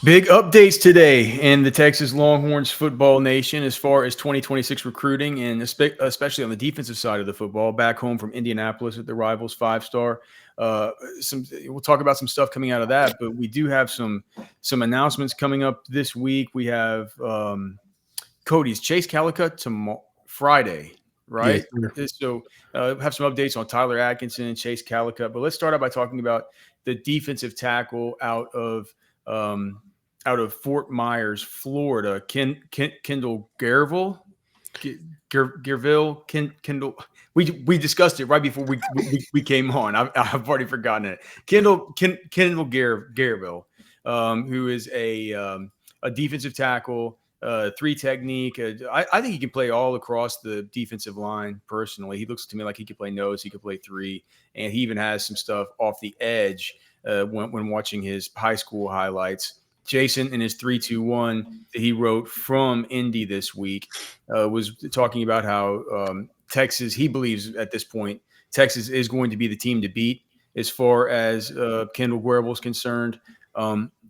Big updates today in the Texas Longhorns football nation as far as 2026 recruiting, and especially on the defensive side of the football. Back home from Indianapolis at the Rivals 5-star. We'll talk about some stuff coming out of that, but we do have some announcements coming up this week. We have Cody's Chase Calicut tomorrow, Friday, right? Yes, So have some updates on Tyler Atkinson and Chase Calicut. But let's start out by talking about the defensive tackle out of Fort Myers, Florida, Kendall Guervil. Guervil, Kendall. We discussed it right before we came on. I've already forgotten it. Kendall Guervil, who is a defensive tackle, 3 technique. I think he can play all across the defensive line. Personally, he looks to me like he could play nose, he could play 3, and he even has some stuff off the edge when watching his high school highlights. Jason, in his 3-2-1 that he wrote from Indy this week, was talking about how Texas, he believes at this point, Texas is going to be the team to beat as far as Kendall Guervil is concerned.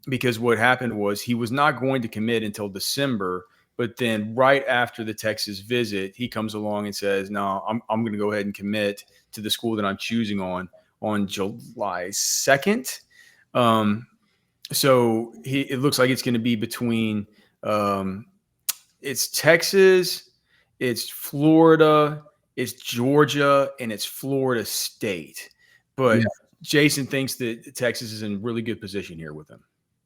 Because what happened was he was not going to commit until December, but then right after the Texas visit, he comes along and says, no, I'm going to go ahead and commit to the school that I'm choosing on July 2nd. So it looks like it's going to be between it's Texas, it's Florida, it's Georgia, and it's Florida State. But yeah, Jason thinks that Texas is in really good position here with him.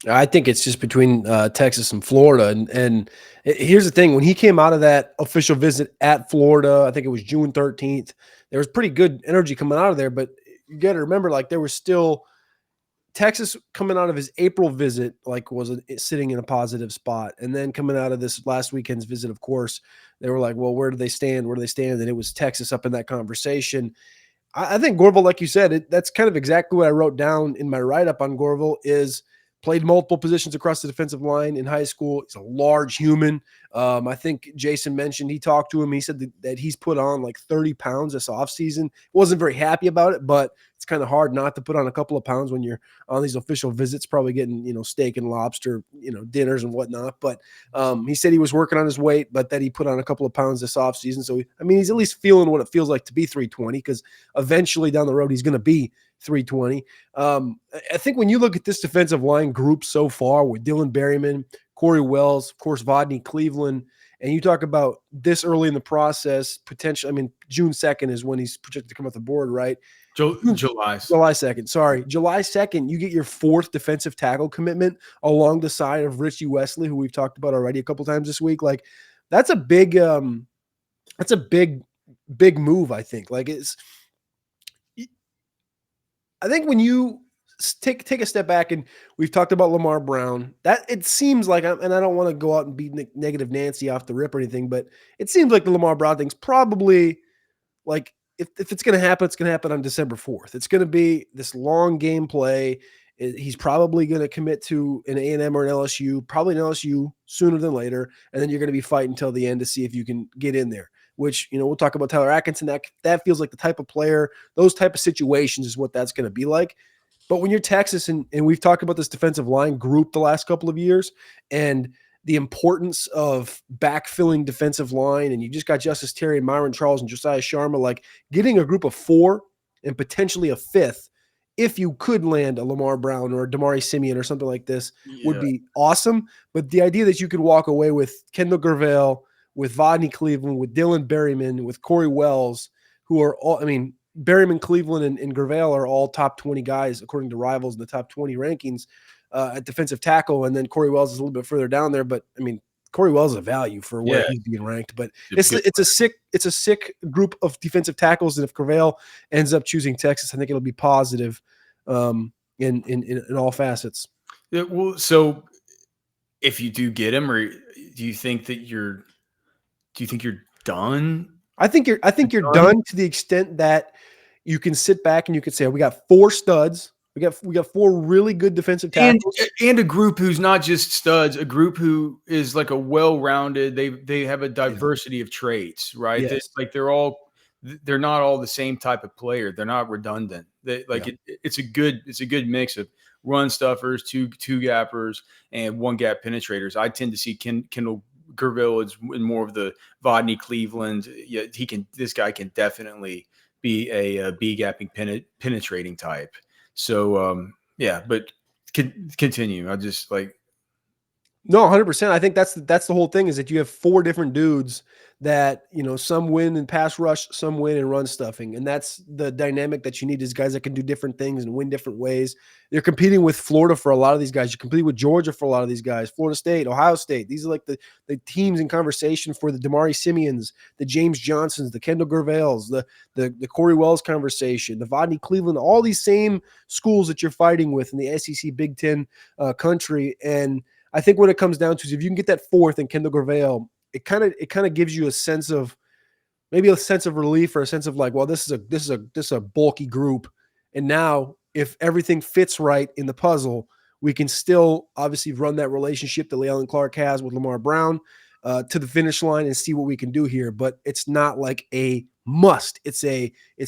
I think it's just between Texas and Florida. And here's the thing. When he came out of that official visit at Florida, I think it was June 13th, there was pretty good energy coming out of there. But you got to remember, like, there was still – Texas coming out of his April visit, like, was sitting in a positive spot. And then coming out of this last weekend's visit, of course, they were like, well, where do they stand? Where do they stand? And it was Texas up in that conversation. I think Guervil, like you said, that's kind of exactly what I wrote down in my write-up on Guervil is played multiple positions across the defensive line in high school. He's a large human. I think Jason mentioned he talked to him. He said that he's put on like 30 pounds this offseason. Wasn't very happy about it, but it's kind of hard not to put on a couple of pounds when you're on these official visits, probably getting, steak and lobster, dinners and whatnot. But he said he was working on his weight, but that he put on a couple of pounds this offseason. So, he's at least feeling what it feels like to be 320 because eventually down the road he's going to be 320. I think when you look at this defensive line group so far with Dylan Berryman, Corey Wells, of course, Vodney Cleveland, and you talk about this early in the process, potentially, June 2nd is when he's projected to come off the board, right? July 2nd. Sorry. July 2nd, you get your 4th defensive tackle commitment along the side of Richie Wesley, who we've talked about already a couple times this week. Like, that's a big move, I think. Like, I think when you take a step back, and we've talked about Lamar Brown, that it seems like, and I don't want to go out and be negative Nancy off the rip or anything, but it seems like the Lamar Brown thing's probably like, if it's going to happen, it's going to happen on December 4th. It's going to be this long game play. He's probably going to commit to an A&M or an LSU, probably an LSU sooner than later, and then you're going to be fighting until the end to see if you can get in there. Which, we'll talk about Tyler Atkinson. That feels like the type of player, those type of situations is what that's going to be like. But when you're Texas, and we've talked about this defensive line group the last couple of years, and the importance of backfilling defensive line, and you just got Justice Terry, Myron Charles, and Josiah Sharma, like getting a group of 4 and potentially a 5th, if you could land a Lamar Brown or a Damari Simeon or something like this, would be awesome. But the idea that you could walk away with Kendall Guervil, with Vodney Cleveland, with Dylan Berryman, with Corey Wells, who are all, Berryman, Cleveland, and Guervil are all top 20 guys, according to Rivals in the top 20 rankings at defensive tackle. And then Corey Wells is a little bit further down there. But, Corey Wells is a value for where he's being ranked. But it's a sick group of defensive tackles. And if Guervil ends up choosing Texas, I think it'll be positive in all facets. Yeah, well, so if you do get him, or do you think that you're done? I think you're done to the extent that you can sit back and you can say, we got 4 studs. We got 4 really good defensive tackles. And a group who's not just studs, a group who is like a well-rounded, they have a diversity of traits, right? Yes. They're not all the same type of player. They're not redundant. It's a good mix of run stuffers, two gappers, and one gap penetrators. I tend to see Kendall Guervil is in more of the Vodney Cleveland. Yeah, this guy can definitely be a B gapping penetrating type. So yeah, but continue. I just like. No, 100%. I think that's the whole thing, is that you have 4 different dudes that, some win in pass rush, some win in run stuffing. And that's the dynamic that you need, is guys that can do different things and win different ways. You're competing with Florida for a lot of these guys. You compete with Georgia for a lot of these guys, Florida State, Ohio State. These are like the teams in conversation for the Damari Simeons, the James Johnsons, the Kendall Guervils, the Corey Wells conversation, the Vodney Cleveland, all these same schools that you're fighting with in the SEC Big Ten country. And I think what it comes down to is, if you can get that 4th in Kendall Guervil, it kind of gives you a sense of relief, or a sense of like, well, this is a bulky group. And now if everything fits right in the puzzle, we can still obviously run that relationship that Le'Alon Clark has with Lamar Brown to the finish line and see what we can do here. But it's not like a must. It's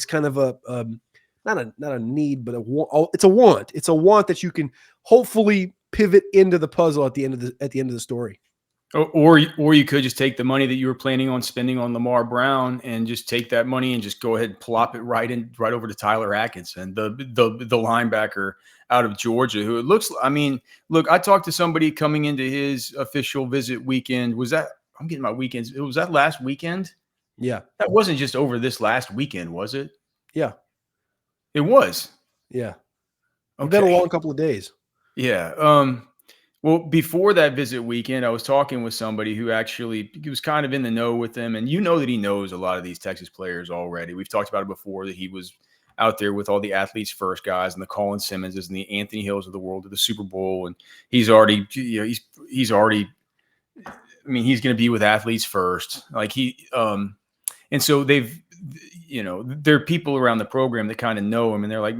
kind of a not a need, but it's a want. It's a want that you can hopefully pivot into the puzzle at the end of the story. Or you could just take the money that you were planning on spending on Lamar Brown and just take that money and just go ahead and plop it right over to Tyler Atkinson, the linebacker out of Georgia, who it looks. I mean, look, I talked to somebody coming into his official visit weekend. I'm getting my weekends. Was that last weekend? Yeah, that wasn't just over this last weekend, was it? Yeah, it was. Yeah, Okay. It's been a long couple of days. Yeah. Well, before that visit weekend, I was talking with somebody who he was kind of in the know with them. And that he knows a lot of these Texas players already. We've talked about it before, that he was out there with all the athletes first guys and the Colin Simmonses and the Anthony Hills of the world at the Super Bowl. And he's already, he's already, I mean, he's going to be with athletes first. Like and so there are people around the program that kind of know him, and they're like,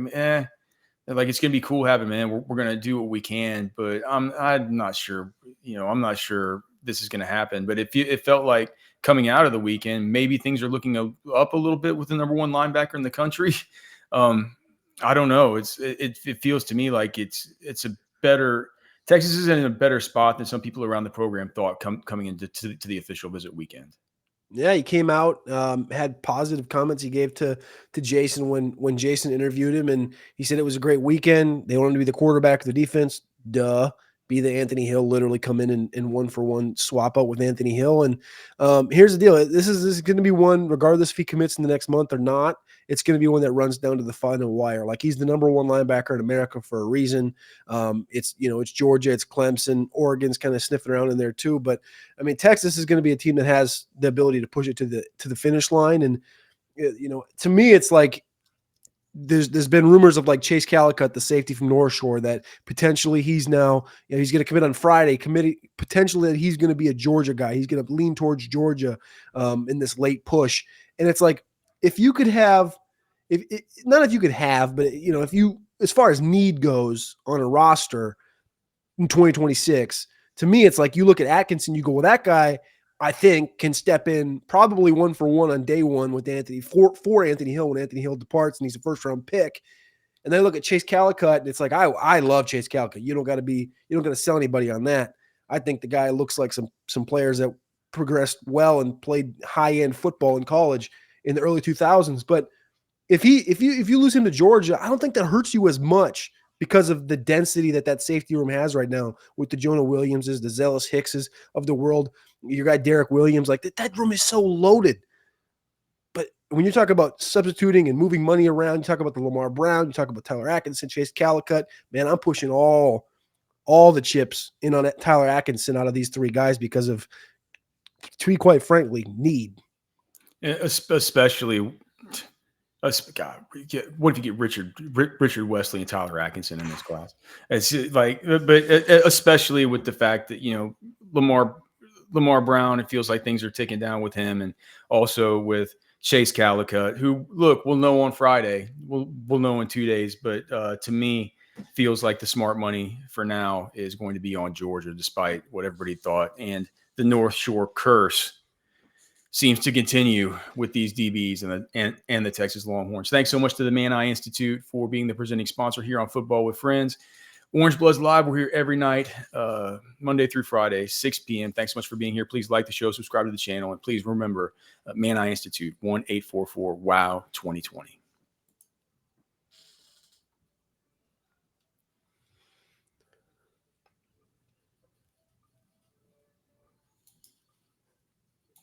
like, it's going to be cool having him in. We're going to do what we can, but I'm not sure, I'm not sure this is going to happen. But it felt like coming out of the weekend, maybe things are looking up a little bit with the number 1 linebacker in the country. I don't know. It feels to me like it's a better, Texas is in a better spot than some people around the program thought coming into the official visit weekend. Yeah, he came out, had positive comments he gave to Jason when Jason interviewed him, and he said it was a great weekend. They wanted to be the quarterback of the defense. Duh. Be the Anthony Hill, literally come in and 1-for-1 swap out with Anthony Hill. And here's the deal. This is going to be one, regardless if he commits in the next month or not, it's going to be one that runs down to the final wire. Like, he's the number 1 linebacker in America for a reason. It's Georgia, it's Clemson, Oregon's kind of sniffing around in there too. But I mean, Texas is going to be a team that has the ability to push it to the finish line. And to me, it's like, there's been rumors of like Chase Calicut, the safety from North Shore, that potentially he's now, he's going to commit on Friday, potentially that he's going to be a Georgia guy. He's going to lean towards Georgia in this late push. And it's like, if you could have, but if you, as far as need goes on a roster in 2026, to me, it's like, you look at Atkinson, you go, well, that guy, I think, can step in probably 1-for-1 on day 1 with Anthony for Anthony Hill when Anthony Hill departs and he's a first-round pick. And then look at Chase Calicut, and it's like, I love Chase Calicut. You don't got to sell anybody on that. I think the guy looks like some players that progressed well and played high-end football in college in the early 2000s. But if you lose him to Georgia, I don't think that hurts you as much, because of the density that safety room has right now with the Jonah Williamses, the Zealous Hickses of the world. Your guy Derek Williams, like that room is so loaded. But when you talk about substituting and moving money around, you talk about the Lamar Brown, you talk about Tyler Atkinson, Chase Calicut, man, I'm pushing all the chips in on Tyler Atkinson out of these 3 guys because of, to be quite frankly, need. Especially, God, what if you get Richard Wesley and Tyler Atkinson in this class? It's like, but especially with the fact that Lamar Brown, it feels like things are ticking down with him, and also with Chase Calicut, who, look, we'll know on Friday. We'll know in 2 days, but to me, feels like the smart money for now is going to be on Georgia, despite what everybody thought. And the North Shore curse seems to continue with these DBs and the Texas Longhorns. Thanks so much to the Man Eye Institute for being the presenting sponsor here on Football with Friends. Orange Bloods Live. We're here every night, Monday through Friday, 6 p.m. Thanks so much for being here. Please like the show, subscribe to the channel, and please remember Man Eye Institute 1-844-WOW 2020.